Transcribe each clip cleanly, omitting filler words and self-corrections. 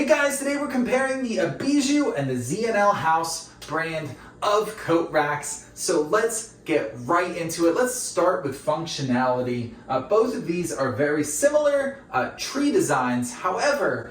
Hey guys, today we're comparing the Aibiju and the Z&L House brand of coat racks. So let's get right into it. Let's start with functionality. Both of these are very similar tree designs. However,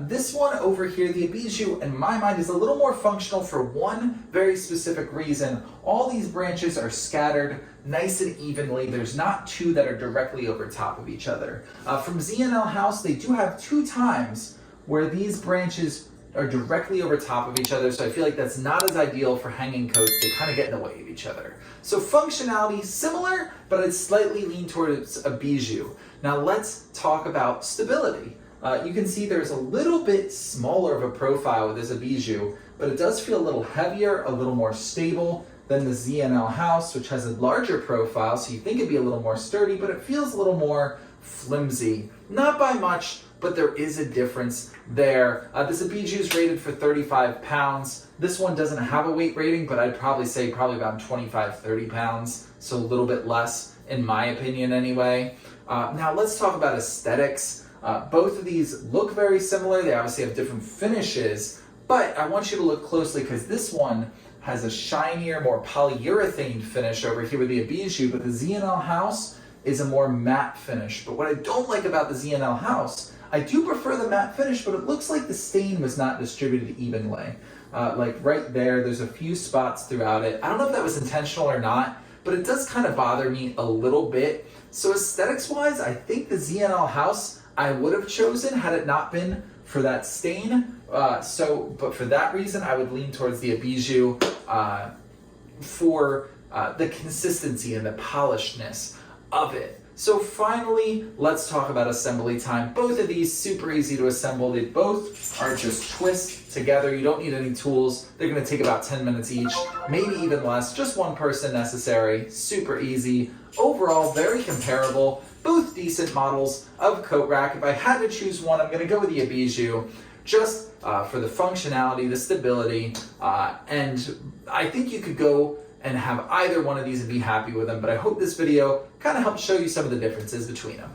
this one over here, the Aibiju, in my mind, is a little more functional for one very specific reason. All these branches are scattered nice and evenly. There's not two that are directly over top of each other. From Z&L House, they do have two times where these branches are directly over top of each other, so I feel like that's not as ideal for hanging coats. They kind of get in the way of each other. So functionality, similar, but I'd slightly lean towards Aibiju. Now let's talk about stability. You can see there's a little bit smaller of a profile with this Aibiju, but it does feel a little heavier, a little more stable than the Z&L House, which has a larger profile, so you think it'd be a little more sturdy, but it feels a little more flimsy. Not by much, but there is a difference there. This Aibiju is rated for 35 pounds. This one doesn't have a weight rating, but I'd probably say about 25, 30 pounds, so a little bit less in my opinion anyway. Now let's talk about aesthetics. Both of these look very similar. They obviously have different finishes, but I want you to look closely because this one has a shinier, more polyurethane finish over here with the Aibiju, but the Z&L House is a more matte finish. But what I don't like about the Z&L House, I do prefer the matte finish, but it looks like the stain was not distributed evenly. Like right there's a few spots throughout it. I don't know if that was intentional or not, but it does kind of bother me a little bit. So aesthetics-wise, I think the Z&L House I would have chosen had it not been for that stain. But for that reason, I would lean towards the Aibiju for the consistency and the polishedness of it. So finally, let's talk about assembly time. Both of these super easy to assemble. They both are just twist together. You don't need any tools. They're gonna take about 10 minutes each, maybe even less. Just one person necessary. Super easy. Overall, very comparable. Both decent models of coat rack. If I had to choose one, I'm gonna go with the Aibiju, just for the functionality, the stability, and I think you could go and have either one of these and be happy with them, but I hope this video kind of helped show you some of the differences between them.